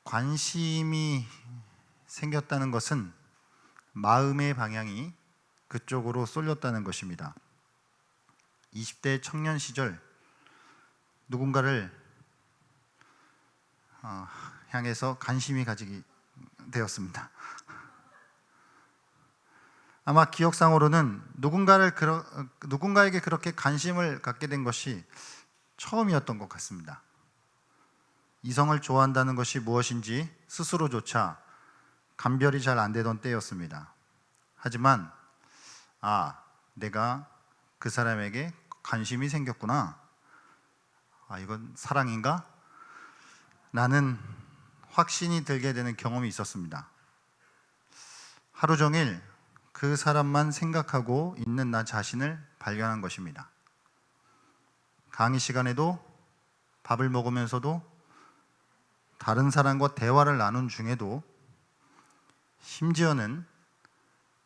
관심이 생겼다는 것은 마음의 방향이 그쪽으로 쏠렸다는 것입니다. 20대 청년 시절 누군가를 향해서 관심이 가지게 되었습니다. 아마 기억상으로는 누군가에게 그렇게 관심을 갖게 된 것이 처음이었던 것 같습니다. 이성을 좋아한다는 것이 무엇인지 스스로조차 감별이 잘 안 되던 때였습니다. 하지만 내가 그 사람에게 관심이 생겼구나. 이건 사랑인가? 라는 확신이 들게 되는 경험이 있었습니다. 하루 종일 그 사람만 생각하고 있는 나 자신을 발견한 것입니다. 강의 시간에도, 밥을 먹으면서도, 다른 사람과 대화를 나눈 중에도, 심지어는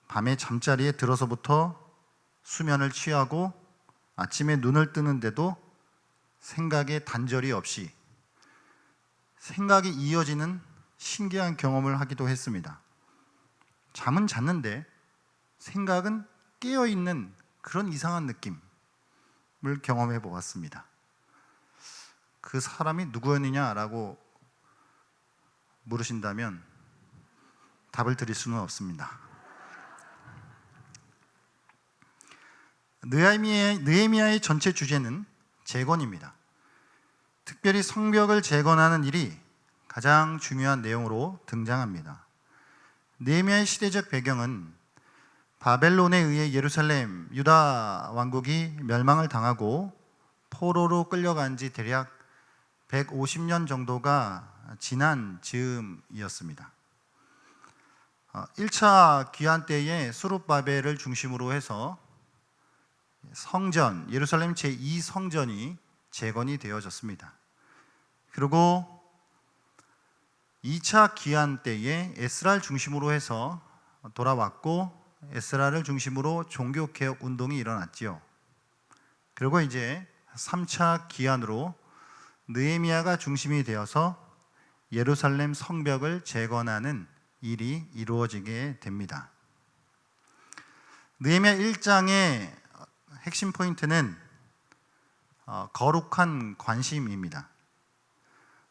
밤에 잠자리에 들어서부터 수면을 취하고 아침에 눈을 뜨는데도 생각에 단절이 없이 생각이 이어지는 신기한 경험을 하기도 했습니다. 잠은 잤는데 생각은 깨어있는 그런 이상한 느낌을 경험해 보았습니다. 그 사람이 누구였느냐라고 물으신다면 답을 드릴 수는 없습니다. 느헤미야의 전체 주제는 재건입니다. 특별히 성벽을 재건하는 일이 가장 중요한 내용으로 등장합니다. 느헤미야의 시대적 배경은 바벨론에 의해 예루살렘, 유다 왕국이 멸망을 당하고 포로로 끌려간 지 대략 150년 정도가 지난 즈음이었습니다. 1차 귀환 때에 수룹바벨을 중심으로 해서 성전, 예루살렘 제2성전이 재건이 되어졌습니다. 그리고 2차 귀환 때에 에스라를 중심으로 해서 돌아왔고 에스라를 중심으로 종교개혁 운동이 일어났지요. 그리고 이제 3차 귀환으로 느헤미야가 중심이 되어서 예루살렘 성벽을 재건하는 일이 이루어지게 됩니다. 느헤미야 1장의 핵심 포인트는 거룩한 관심입니다.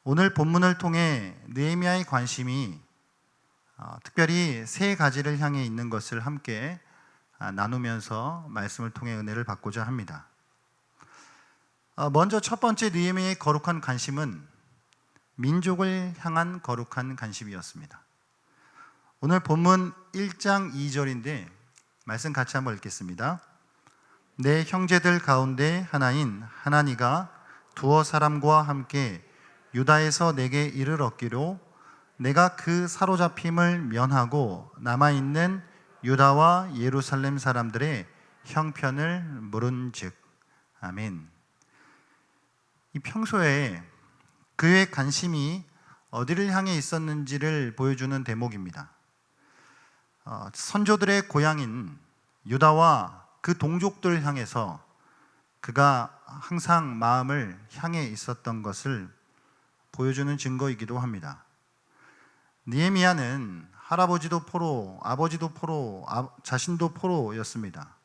오늘 본문을 통해 느헤미야의 관심이 특별히 세 가지를 향해 있는 것을 함께 나누면서 말씀을 통해 은혜를 받고자 합니다. 먼저 첫 번째 느헤미야의 거룩한 관심은 민족을 향한 거룩한 관심이었습니다. 오늘 본문 1장 2절인데 말씀 같이 한번 읽겠습니다. 내 형제들 가운데 하나인 하나니가 두어 사람과 함께 유다에서 내게 이를 얻기로 내가 그 사로잡힘을 면하고 남아있는 유다와 예루살렘 사람들의 형편을 물은즉. 아멘. 이 평소에 그의 관심이 어디를 향해 있었는지를 보여주는 대목입니다. 선조들의 고향인 유다와 그 동족들을 향해서 그가 항상 마음을 향해 있었던 것을 보여주는 증거이기도 합니다. 느헤미야는 할아버지도 포로, 아버지도 포로, 자신도 포로였습니다.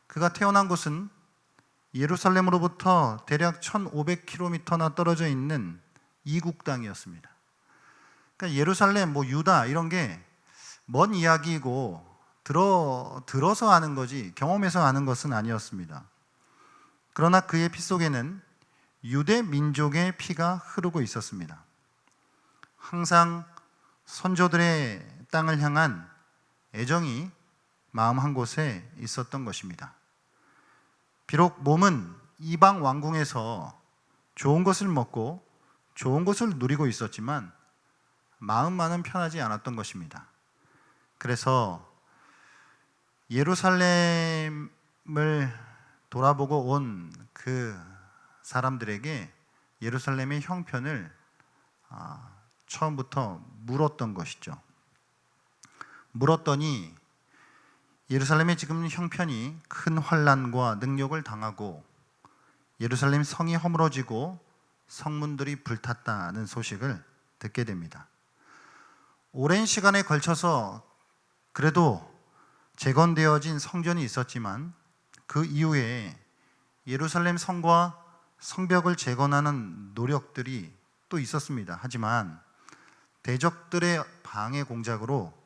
그가 태어난 곳은 예루살렘으로부터 대략 1500km나 떨어져 있는 이국 땅이었습니다. 그러니까 예루살렘, 유다 이런 게 먼 이야기이고 들어서 아는 거지 경험해서 아는 것은 아니었습니다. 그러나 그의 피 속에는 유대 민족의 피가 흐르고 있었습니다. 항상 선조들의 땅을 향한 애정이 마음 한 곳에 있었던 것입니다. 비록 몸은 이방 왕궁에서 좋은 것을 먹고 좋은 것을 누리고 있었지만 마음만은 편하지 않았던 것입니다. 그래서 예루살렘을 돌아보고 온 그 사람들에게 예루살렘의 형편을 처음부터 물었던 것이죠. 물었더니 예루살렘의 지금 형편이 큰 환난과 능력을 당하고 예루살렘 성이 허물어지고 성문들이 불탔다는 소식을 듣게 됩니다. 오랜 시간에 걸쳐서 그래도 재건되어진 성전이 있었지만 그 이후에 예루살렘 성과 성벽을 재건하는 노력들이 또 있었습니다. 하지만 대적들의 방해 공작으로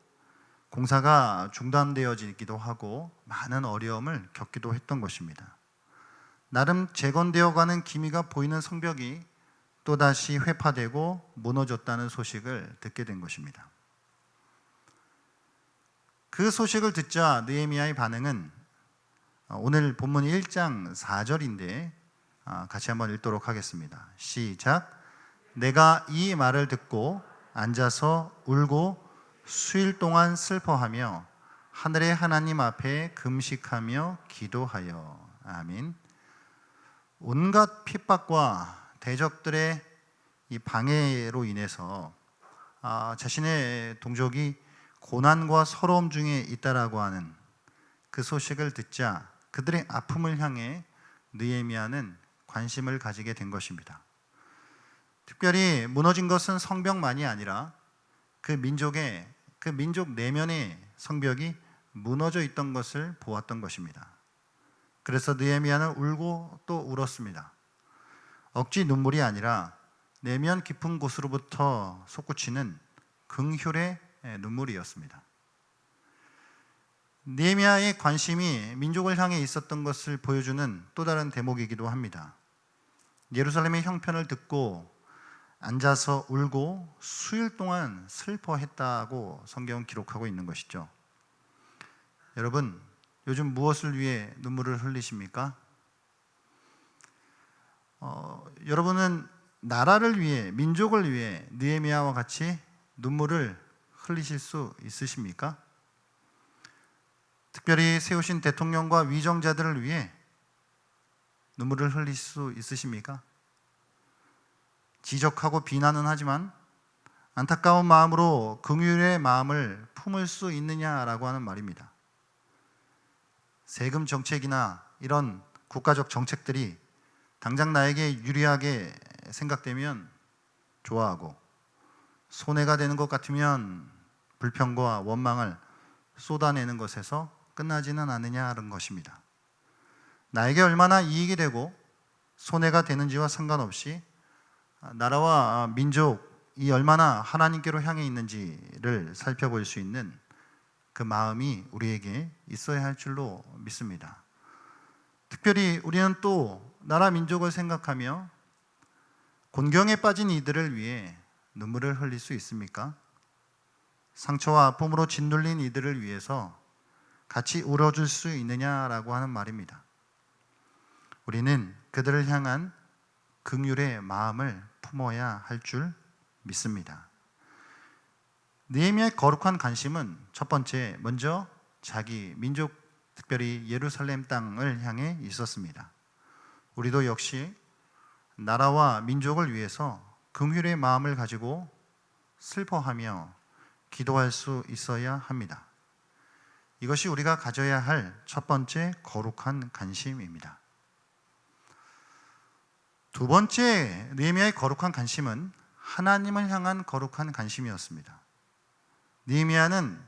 공사가 중단되어지기도 하고 많은 어려움을 겪기도 했던 것입니다. 나름 재건되어가는 기미가 보이는 성벽이 또다시 회파되고 무너졌다는 소식을 듣게 된 것입니다. 그 소식을 듣자 느헤미야의 반응은 오늘 본문 1장 4절인데 같이 한번 읽도록 하겠습니다. 시작. 내가 이 말을 듣고 앉아서 울고 수일 동안 슬퍼하며 하늘의 하나님 앞에 금식하며 기도하여. 아멘. 온갖 핍박과 대적들의 이 방해로 인해서 자신의 동족이 고난과 서러움 중에 있다라고 하는 그 소식을 듣자 그들의 아픔을 향해 느헤미야는 관심을 가지게 된 것입니다. 특별히 무너진 것은 성벽만이 아니라 그 민족 내면의 성벽이 무너져 있던 것을 보았던 것입니다. 그래서 느헤미야는 울고 또 울었습니다. 억지 눈물이 아니라 내면 깊은 곳으로부터 솟구치는 긍휼의 눈물이었습니다. 느헤미야의 관심이 민족을 향해 있었던 것을 보여주는 또 다른 대목이기도 합니다. 예루살렘의 형편을 듣고 앉아서 울고 수일 동안 슬퍼했다고 성경은 기록하고 있는 것이죠. 여러분, 요즘 무엇을 위해 눈물을 흘리십니까? 여러분은 나라를 위해, 민족을 위해 느헤미야와 같이 눈물을 흘리실 수 있으십니까? 특별히 세우신 대통령과 위정자들을 위해 눈물을 흘릴 수 있으십니까? 지적하고 비난은 하지만 안타까운 마음으로 긍휼의 마음을 품을 수 있느냐라고 하는 말입니다. 세금 정책이나 이런 국가적 정책들이 당장 나에게 유리하게 생각되면 좋아하고 손해가 되는 것 같으면 불평과 원망을 쏟아내는 것에서 끝나지는 않느냐는 것입니다. 나에게 얼마나 이익이 되고 손해가 되는지와 상관없이 나라와 민족이 얼마나 하나님께로 향해 있는지를 살펴볼 수 있는 그 마음이 우리에게 있어야 할 줄로 믿습니다. 특별히 우리는 또 나라 민족을 생각하며 곤경에 빠진 이들을 위해 눈물을 흘릴 수 있습니까? 상처와 아픔으로 짓눌린 이들을 위해서 같이 울어줄 수 있느냐라고 하는 말입니다. 우리는 그들을 향한 긍휼의 마음을 품어야 할 줄 믿습니다. 느헤미야의 거룩한 관심은 첫 번째, 먼저 자기 민족, 특별히 예루살렘 땅을 향해 있었습니다. 우리도 역시 나라와 민족을 위해서 긍휼의 마음을 가지고 슬퍼하며 기도할 수 있어야 합니다. 이것이 우리가 가져야 할 첫 번째 거룩한 관심입니다. 두 번째 느헤미야의 거룩한 관심은 하나님을 향한 거룩한 관심이었습니다. 느헤미야는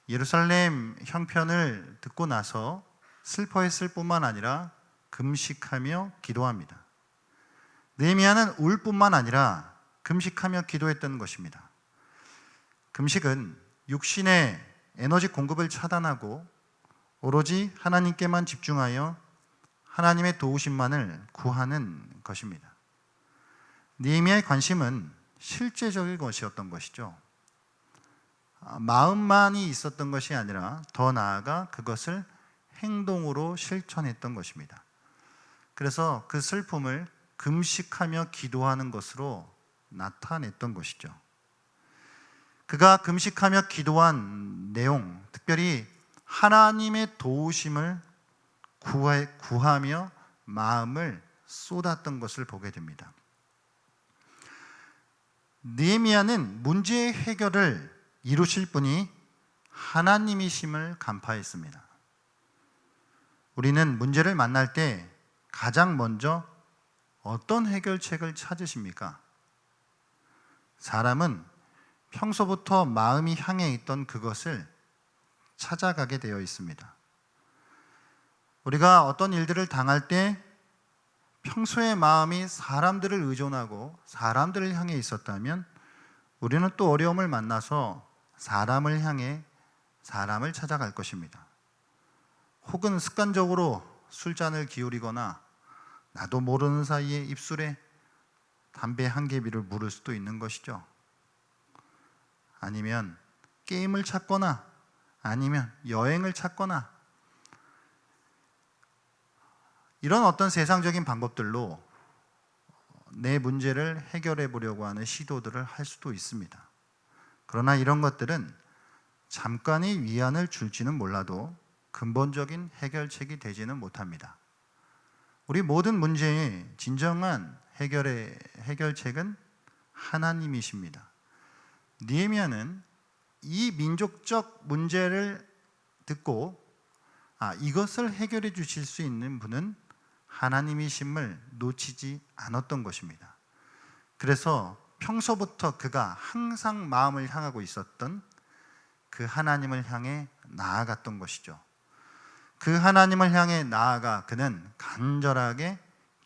예루살렘 형편을 듣고 나서 슬퍼했을 뿐만 아니라 금식하며 기도합니다. 느헤미야는 울 뿐만 아니라 금식하며 기도했던 것입니다. 금식은 육신의 에너지 공급을 차단하고 오로지 하나님께만 집중하여 하나님의 도우심만을 구하는 것입니다. 느헤미야의 관심은 실제적인 것이었던 것이죠. 마음만이 있었던 것이 아니라 더 나아가 그것을 행동으로 실천했던 것입니다. 그래서 그 슬픔을 금식하며 기도하는 것으로 나타냈던 것이죠. 그가 금식하며 기도한 내용, 특별히 하나님의 도우심을 구하며 마음을 쏟았던 것을 보게 됩니다. 느헤미야는 문제의 해결을 이루실 분이 하나님이심을 간파했습니다. 우리는 문제를 만날 때 가장 먼저 어떤 해결책을 찾으십니까? 사람은 평소부터 마음이 향해 있던 그것을 찾아가게 되어 있습니다. 우리가 어떤 일들을 당할 때 평소의 마음이 사람들을 의존하고 사람들을 향해 있었다면 우리는 또 어려움을 만나서 사람을 향해 사람을 찾아갈 것입니다. 혹은 습관적으로 술잔을 기울이거나 나도 모르는 사이에 입술에 담배 한 개비를 물을 수도 있는 것이죠. 아니면 게임을 찾거나 아니면 여행을 찾거나 이런 어떤 세상적인 방법들로 내 문제를 해결해 보려고 하는 시도들을 할 수도 있습니다. 그러나 이런 것들은 잠깐의 위안을 줄지는 몰라도 근본적인 해결책이 되지는 못합니다. 우리 모든 문제의 진정한 해결책은 하나님이십니다. 느헤미야는 이 민족적 문제를 듣고 이것을 해결해 주실 수 있는 분은 하나님이심을 놓치지 않았던 것입니다. 그래서 평소부터 그가 항상 마음을 향하고 있었던 그 하나님을 향해 나아갔던 것이죠. 그 하나님을 향해 나아가 그는 간절하게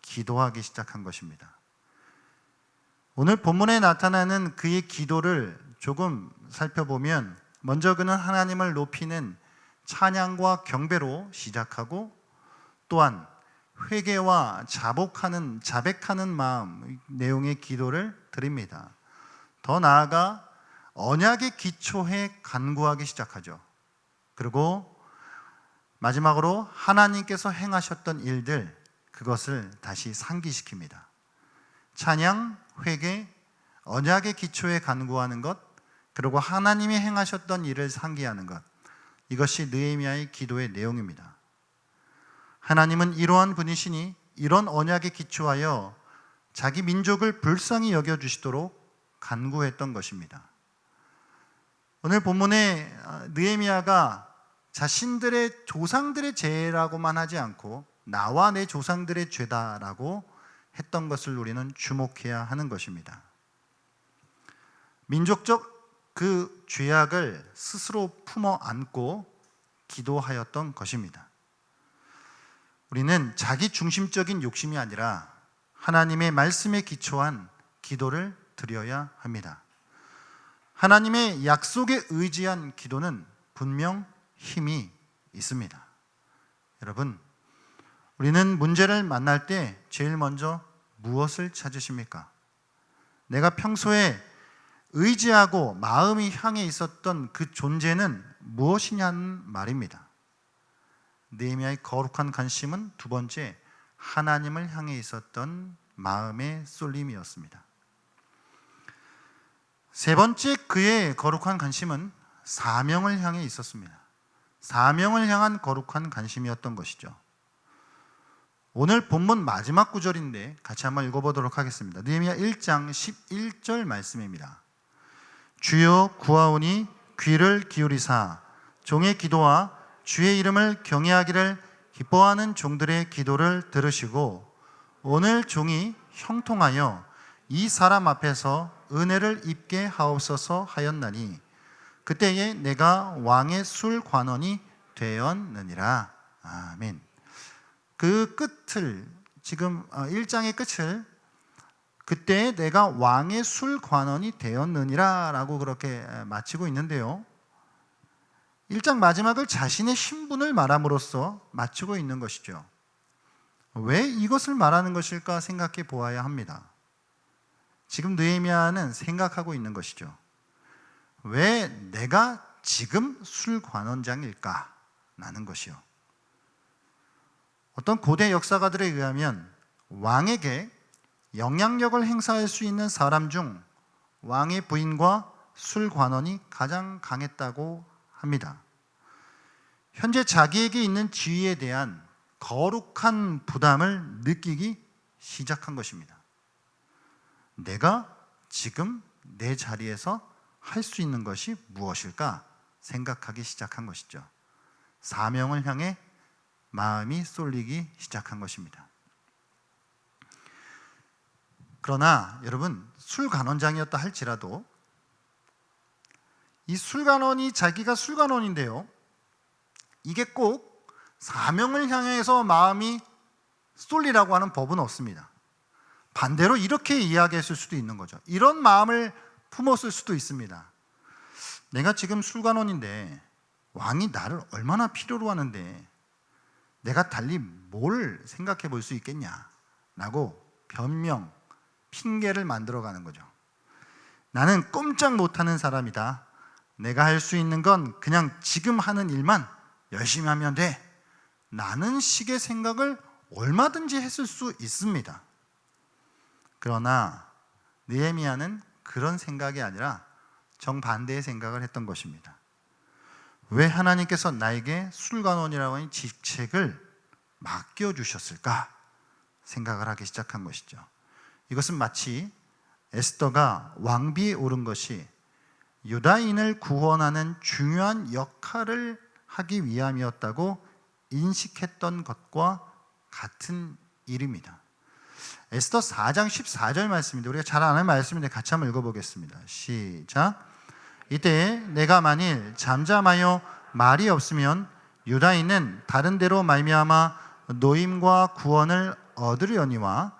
기도하기 시작한 것입니다. 오늘 본문에 나타나는 그의 기도를 조금 살펴보면 먼저 그는 하나님을 높이는 찬양과 경배로 시작하고 또한 회개와 자백하는 마음 내용의 기도를 드립니다. 더 나아가 언약의 기초에 간구하기 시작하죠. 그리고 마지막으로 하나님께서 행하셨던 일들 그것을 다시 상기시킵니다. 찬양, 회개, 언약의 기초에 간구하는 것 그리고 하나님이 행하셨던 일을 상기하는 것 이것이 느헤미야의 기도의 내용입니다. 하나님은 이러한 분이시니 이런 언약에 기초하여 자기 민족을 불쌍히 여겨주시도록 간구했던 것입니다. 오늘 본문에 느헤미야가 자신들의 조상들의 죄라고만 하지 않고 나와 내 조상들의 죄다라고 했던 것을 우리는 주목해야 하는 것입니다. 민족적 그 죄악을 스스로 품어 안고 기도하였던 것입니다. 우리는 자기 중심적인 욕심이 아니라 하나님의 말씀에 기초한 기도를 드려야 합니다. 하나님의 약속에 의지한 기도는 분명 힘이 있습니다. 여러분, 우리는 문제를 만날 때 제일 먼저 무엇을 찾으십니까? 내가 평소에 의지하고 마음이 향해 있었던 그 존재는 무엇이냐는 말입니다. 느헤미야의 거룩한 관심은 두 번째, 하나님을 향해 있었던 마음의 쏠림이었습니다. 세 번째 그의 거룩한 관심은 사명을 향해 있었습니다. 사명을 향한 거룩한 관심이었던 것이죠. 오늘 본문 마지막 구절인데 같이 한번 읽어보도록 하겠습니다. 느헤미야 1장 11절 말씀입니다. 주여 구하오니 귀를 기울이사 종의 기도와 주의 이름을 경외하기를 기뻐하는 종들의 기도를 들으시고 오늘 종이 형통하여 이 사람 앞에서 은혜를 입게 하옵소서 하였나니 그때에 내가 왕의 술 관원이 되었느니라. 아멘. 그 끝을 지금 1장의 끝을 그때 내가 왕의 술 관원이 되었느니라 라고 그렇게 마치고 있는데요, 1장 마지막을 자신의 신분을 말함으로써 마치고 있는 것이죠. 왜 이것을 말하는 것일까 생각해 보아야 합니다. 지금 느헤미야는 생각하고 있는 것이죠. 왜 내가 지금 술관원장일까? 라는 것이요. 어떤 고대 역사가들에 의하면 왕에게 영향력을 행사할 수 있는 사람 중 왕의 부인과 술관원이 가장 강했다고 합니다. 현재 자기에게 있는 지위에 대한 거룩한 부담을 느끼기 시작한 것입니다. 내가 지금 내 자리에서 할 수 있는 것이 무엇일까 생각하기 시작한 것이죠. 사명을 향해 마음이 쏠리기 시작한 것입니다. 그러나 여러분, 술관원장이었다 할지라도 이 술관원이 자기가 술관원인데요, 이게 꼭 사명을 향해서 마음이 쏠리라고 하는 법은 없습니다. 반대로 이렇게 이야기했을 수도 있는 거죠. 이런 마음을 품었을 수도 있습니다. 내가 지금 술관원인데 왕이 나를 얼마나 필요로 하는데 내가 달리 뭘 생각해 볼 수 있겠냐라고 변명, 핑계를 만들어가는 거죠. 나는 꼼짝 못하는 사람이다. 내가 할 수 있는 건 그냥 지금 하는 일만 열심히 하면 돼. 라는 식의 생각을 얼마든지 했을 수 있습니다. 그러나 느헤미야는 그런 생각이 아니라 정반대의 생각을 했던 것입니다. 왜 하나님께서 나에게 술관원이라고 하는 직책을 맡겨주셨을까 생각을 하기 시작한 것이죠. 이것은 마치 에스더가 왕비에 오른 것이 유다인을 구원하는 중요한 역할을 하기 위함이었다고 인식했던 것과 같은 일입니다. 에스더 4장 14절 말씀인데, 우리가 잘 아는 말씀인데 같이 한번 읽어보겠습니다. 시작. 이때 내가 만일 잠잠하여 말이 없으면 유다인은 다른 데로 말미암아 노임과 구원을 얻으려니와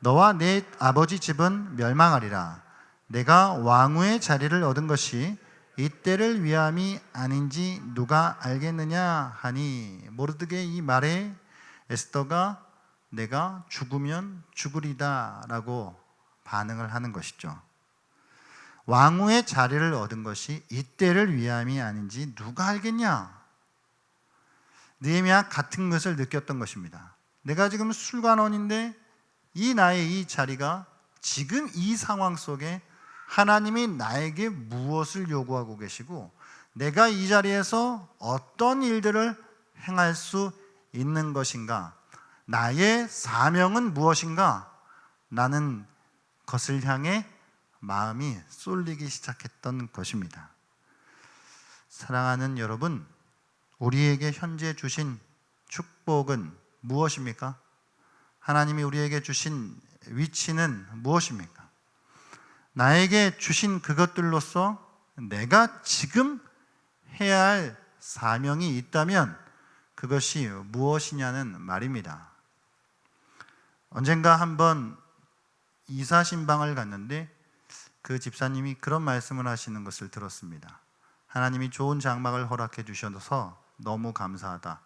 너와 내 아버지 집은 멸망하리라. 내가 왕후의 자리를 얻은 것이 이때를 위함이 아닌지 누가 알겠느냐 하니, 모르드게의 이 말에 에스더가 내가 죽으면 죽으리다 라고 반응을 하는 것이죠. 왕후의 자리를 얻은 것이 이때를 위함이 아닌지 누가 알겠냐? 느헤미야 같은 것을 느꼈던 것입니다. 내가 지금 술관원인데 이 나의 이 자리가 지금 이 상황 속에 하나님이 나에게 무엇을 요구하고 계시고 내가 이 자리에서 어떤 일들을 행할 수 있는 것인가, 나의 사명은 무엇인가, 나는 것을 향해 마음이 쏠리기 시작했던 것입니다. 사랑하는 여러분, 우리에게 현재 주신 축복은 무엇입니까? 하나님이 우리에게 주신 위치는 무엇입니까? 나에게 주신 그것들로서 내가 지금 해야 할 사명이 있다면 그것이 무엇이냐는 말입니다. 언젠가 한번 이사신방을 갔는데 그 집사님이 그런 말씀을 하시는 것을 들었습니다. 하나님이 좋은 장막을 허락해 주셔서 너무 감사하다.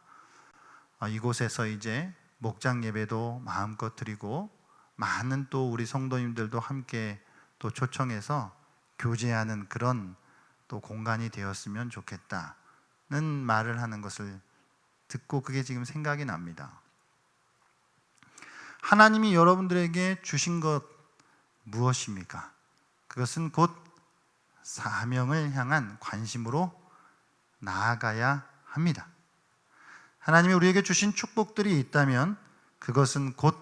이곳에서 이제 목장 예배도 마음껏 드리고 많은 또 우리 성도님들도 함께 또 초청해서 교제하는 그런 또 공간이 되었으면 좋겠다는 말을 하는 것을 듣고 그게 지금 생각이 납니다. 하나님이 여러분들에게 주신 것 무엇입니까? 그것은 곧 사명을 향한 관심으로 나아가야 합니다. 하나님이 우리에게 주신 축복들이 있다면 그것은 곧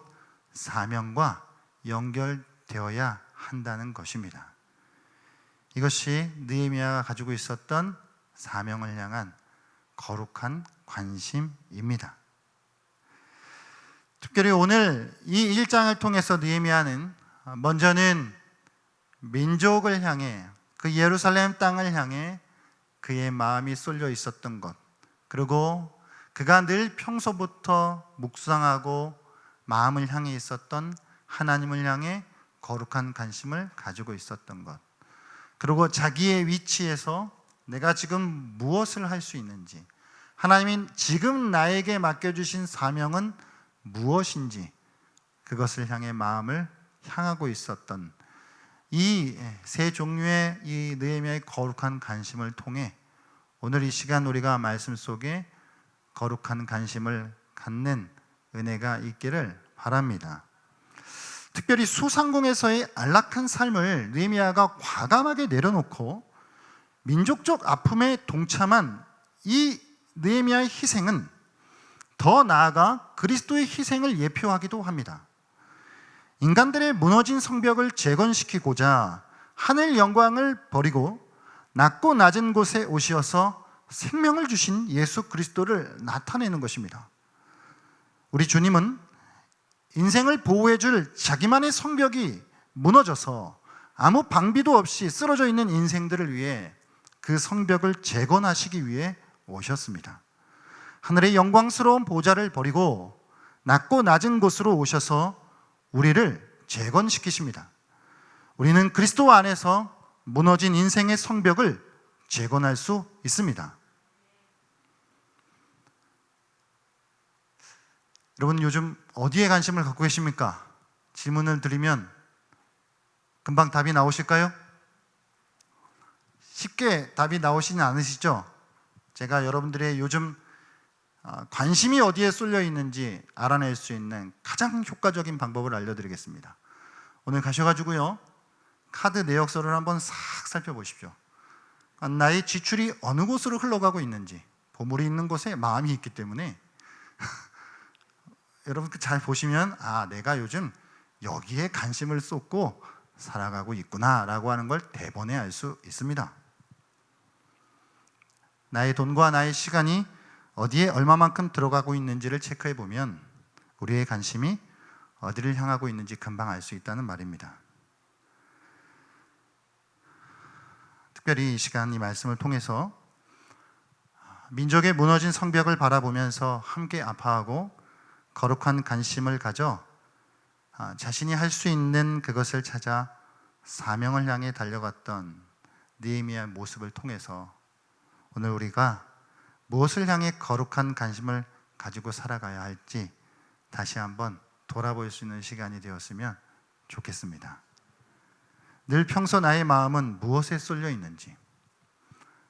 사명과 연결되어야 한다는 것입니다. 이것이 느헤미야가 가지고 있었던 사명을 향한 거룩한 관심입니다. 특별히 오늘 이 1장을 통해서 느헤미야는 먼저는 민족을 향해, 그 예루살렘 땅을 향해 그의 마음이 쏠려 있었던 것, 그리고 그가 늘 평소부터 묵상하고 마음을 향해 있었던 하나님을 향해 거룩한 관심을 가지고 있었던 것, 그리고 자기의 위치에서 내가 지금 무엇을 할 수 있는지, 하나님이 지금 나에게 맡겨주신 사명은 무엇인지 그것을 향해 마음을 향하고 있었던 이 세 종류의 이 느헤미야의 거룩한 관심을 통해 오늘 이 시간 우리가 말씀 속에 거룩한 관심을 갖는 은혜가 있기를 바랍니다. 특별히 수상궁에서의 안락한 삶을 느헤미야가 과감하게 내려놓고 민족적 아픔에 동참한 이 느헤미야의 희생은 더 나아가 그리스도의 희생을 예표하기도 합니다. 인간들의 무너진 성벽을 재건시키고자 하늘 영광을 버리고 낮고 낮은 곳에 오셔서 생명을 주신 예수 그리스도를 나타내는 것입니다. 우리 주님은 인생을 보호해줄 자기만의 성벽이 무너져서 아무 방비도 없이 쓰러져 있는 인생들을 위해 그 성벽을 재건하시기 위해 오셨습니다. 하늘의 영광스러운 보좌를 버리고 낮고 낮은 곳으로 오셔서 우리를 재건시키십니다. 우리는 그리스도 안에서 무너진 인생의 성벽을 재건할 수 있습니다. 여러분, 요즘 어디에 관심을 갖고 계십니까? 질문을 드리면 금방 답이 나오실까요? 쉽게 답이 나오시진 않으시죠? 제가 여러분들의 요즘 관심이 어디에 쏠려 있는지 알아낼 수 있는 가장 효과적인 방법을 알려드리겠습니다. 오늘 가셔가지고요, 카드 내역서를 한번 싹 살펴보십시오. 나의 지출이 어느 곳으로 흘러가고 있는지, 보물이 있는 곳에 마음이 있기 때문에 여러분 잘 보시면 내가 요즘 여기에 관심을 쏟고 살아가고 있구나 라고 하는 걸 대번에 알 수 있습니다. 나의 돈과 나의 시간이 어디에 얼마만큼 들어가고 있는지를 체크해 보면 우리의 관심이 어디를 향하고 있는지 금방 알 수 있다는 말입니다. 특별히 이 시간 이 말씀을 통해서 민족의 무너진 성벽을 바라보면서 함께 아파하고 거룩한 관심을 가져 자신이 할 수 있는 그것을 찾아 사명을 향해 달려갔던 느헤미야의 모습을 통해서 오늘 우리가 무엇을 향해 거룩한 관심을 가지고 살아가야 할지 다시 한번 돌아볼 수 있는 시간이 되었으면 좋겠습니다. 늘 평소 나의 마음은 무엇에 쏠려 있는지,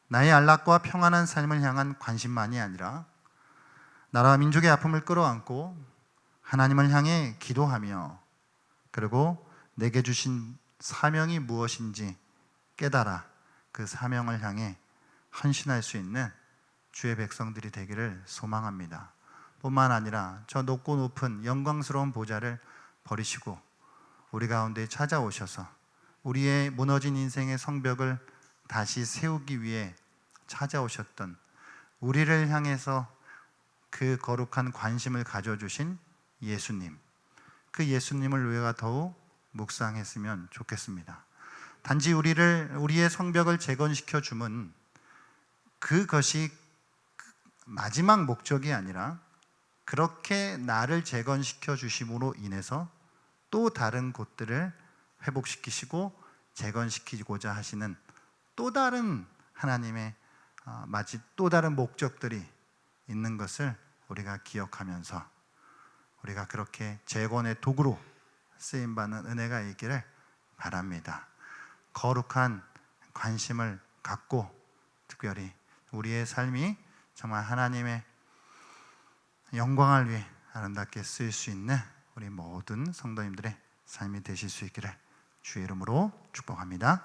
나의 안락과 평안한 삶을 향한 관심만이 아니라 나라와 민족의 아픔을 끌어안고 하나님을 향해 기도하며 그리고 내게 주신 사명이 무엇인지 깨달아 그 사명을 향해 헌신할 수 있는 주의 백성들이 되기를 소망합니다. 뿐만 아니라 저 높고 높은 영광스러운 보좌를 버리시고 우리 가운데 찾아오셔서 우리의 무너진 인생의 성벽을 다시 세우기 위해 찾아오셨던 우리를 향해서 그 거룩한 관심을 가져주신 예수님, 그 예수님을 우리가 더욱 묵상했으면 좋겠습니다. 단지 우리의 성벽을 재건시켜 주면 그것이 마지막 목적이 아니라 그렇게 나를 재건시켜 주심으로 인해서 또 다른 곳들을 회복시키시고 재건시키고자 하시는 또 다른 하나님의 마치 또 다른 목적들이 있는 것을 우리가 기억하면서 우리가 그렇게 재건의 도구로 쓰임받는 은혜가 있기를 바랍니다. 거룩한 관심을 갖고 특별히 우리의 삶이 정말 하나님의 영광을 위해 아름답게 쓰일 수 있는 우리 모든 성도님들의 삶이 되실 수 있기를 주의 이름으로 축복합니다.